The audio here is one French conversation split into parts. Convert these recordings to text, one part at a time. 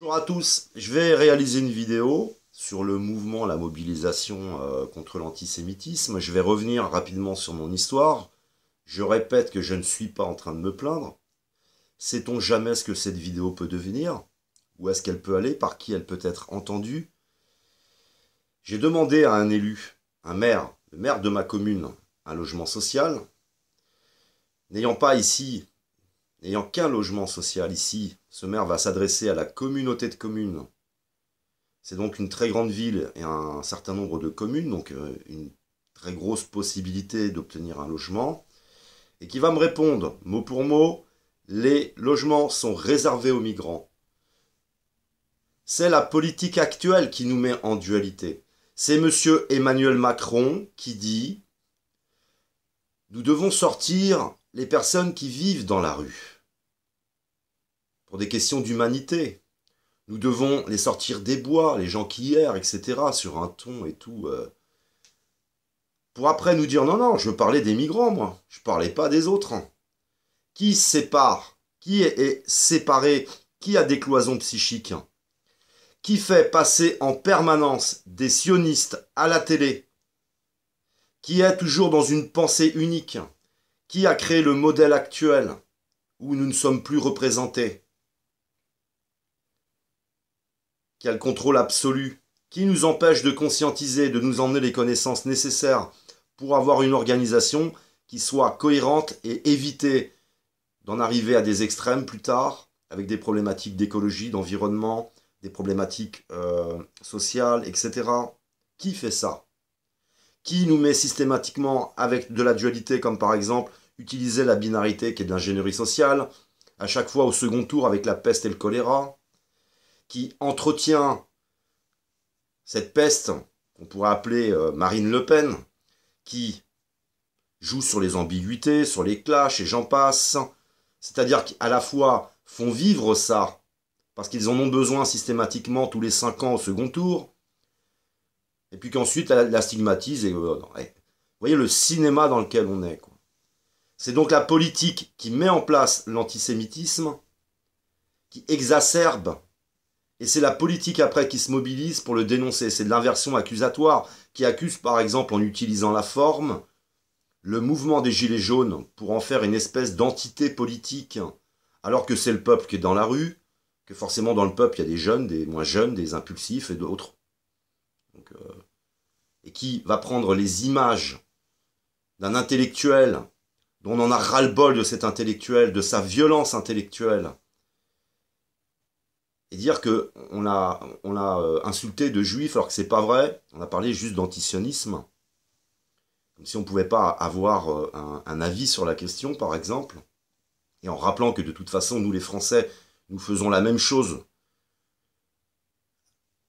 Bonjour à tous, je vais réaliser une vidéo sur le mouvement, la mobilisation contre l'antisémitisme. Je vais revenir rapidement sur mon histoire. Je répète que je ne suis pas en train de me plaindre. Sait-on jamais ce que cette vidéo peut devenir? Où est-ce qu'elle peut aller? Par qui elle peut être entendue? J'ai demandé à un élu, un maire, le maire de ma commune, un logement social. N'ayant qu'un logement social ici, ce maire va s'adresser à la communauté de communes. C'est donc une très grande ville et un certain nombre de communes, donc une très grosse possibilité d'obtenir un logement, et qui va me répondre, mot pour mot, les logements sont réservés aux migrants. C'est la politique actuelle qui nous met en dualité. C'est monsieur Emmanuel Macron qui dit « Nous devons sortir les personnes qui vivent dans la rue. Pour des questions d'humanité. Nous devons les sortir des bois, les gens qui errent, etc. sur un ton et tout. Pour après nous dire, non, non, je parlais des migrants, moi. Je parlais pas des autres. Qui sépare? Qui est séparé? Qui a des cloisons psychiques? Qui fait passer en permanence des sionistes à la télé? Qui est toujours dans une pensée unique? Qui a créé le modèle actuel où nous ne sommes plus représentés? Qui a le contrôle absolu? Qui nous empêche de conscientiser, de nous emmener les connaissances nécessaires pour avoir une organisation qui soit cohérente et éviter d'en arriver à des extrêmes plus tard, avec des problématiques d'écologie, d'environnement, des problématiques sociales, etc. Qui fait ça? Qui nous met systématiquement avec de la dualité, comme par exemple utiliser la binarité qui est de l'ingénierie sociale, à chaque fois au second tour avec la peste et le choléra, qui entretient cette peste qu'on pourrait appeler Marine Le Pen, qui joue sur les ambiguïtés, sur les clashs et j'en passe, c'est-à-dire qu'à la fois font vivre ça, parce qu'ils en ont besoin systématiquement tous les 5 ans au second tour, et puis qu'ensuite elle la stigmatise. Et, vous voyez le cinéma dans lequel on est. C'est donc la politique qui met en place l'antisémitisme, qui exacerbe. Et c'est la politique après qui se mobilise pour le dénoncer. C'est de l'inversion accusatoire qui accuse par exemple en utilisant la forme le mouvement des Gilets jaunes pour en faire une espèce d'entité politique alors que c'est le peuple qui est dans la rue, que forcément dans le peuple il y a des jeunes, des moins jeunes, des impulsifs et d'autres. Et qui va prendre les images d'un intellectuel dont on en a ras-le-bol de cet intellectuel, de sa violence intellectuelle, et dire qu'on l'a insulté de juif alors que c'est pas vrai. On a parlé juste d'antisionisme. Comme si on ne pouvait pas avoir un avis sur la question, par exemple. Et en rappelant que de toute façon, nous les Français, nous faisons la même chose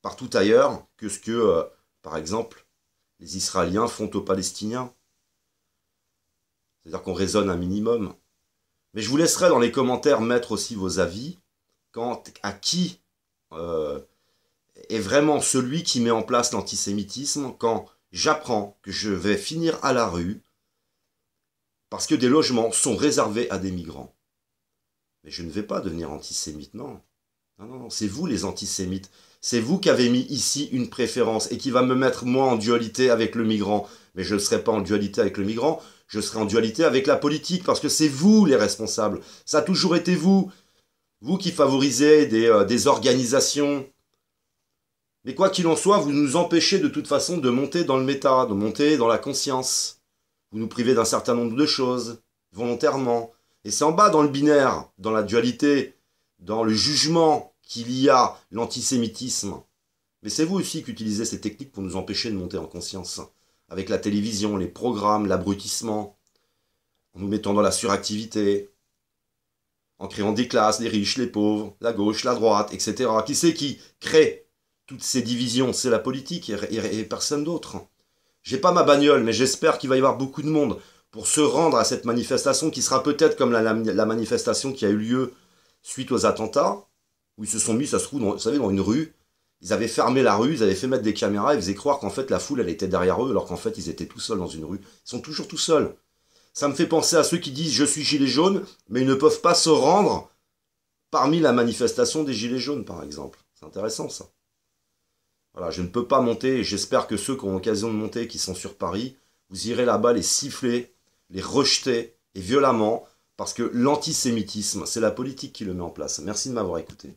partout ailleurs que ce que, par exemple, les Israéliens font aux Palestiniens. C'est-à-dire qu'on raisonne un minimum. Mais je vous laisserai dans les commentaires mettre aussi vos avis. À qui est vraiment celui qui met en place l'antisémitisme quand j'apprends que je vais finir à la rue parce que des logements sont réservés à des migrants. Mais je ne vais pas devenir antisémite, non. Non, non, non, c'est vous les antisémites. C'est vous qui avez mis ici une préférence et qui va me mettre moi en dualité avec le migrant. Mais je ne serai pas en dualité avec le migrant, je serai en dualité avec la politique parce que c'est vous les responsables. Ça a toujours été vous. Vous qui favorisez des organisations. Mais quoi qu'il en soit, vous nous empêchez de toute façon de monter dans le méta, de monter dans la conscience. Vous nous privez d'un certain nombre de choses, volontairement. Et c'est en bas dans le binaire, dans la dualité, dans le jugement qu'il y a l'antisémitisme. Mais c'est vous aussi qui utilisez ces techniques pour nous empêcher de monter en conscience. Avec la télévision, les programmes, l'abrutissement, en nous mettant dans la suractivité, en créant des classes, les riches, les pauvres, la gauche, la droite, etc. Qui c'est qui crée toutes ces divisions? C'est la politique et personne d'autre. J'ai pas ma bagnole, mais j'espère qu'il va y avoir beaucoup de monde pour se rendre à cette manifestation qui sera peut-être comme la manifestation qui a eu lieu suite aux attentats, où ils se sont mis, ça se trouve, vous savez, dans une rue. Ils avaient fermé la rue, ils avaient fait mettre des caméras, ils faisaient croire qu'en fait la foule elle était derrière eux, alors qu'en fait ils étaient tout seuls dans une rue. Ils sont toujours tout seuls. Ça me fait penser à ceux qui disent « je suis gilet jaune », mais ils ne peuvent pas se rendre parmi la manifestation des Gilets jaunes, par exemple. C'est intéressant, ça. Voilà, je ne peux pas monter, et j'espère que ceux qui ont l'occasion de monter, qui sont sur Paris, vous irez là-bas les siffler, les rejeter, et violemment, parce que l'antisémitisme, c'est la politique qui le met en place. Merci de m'avoir écouté.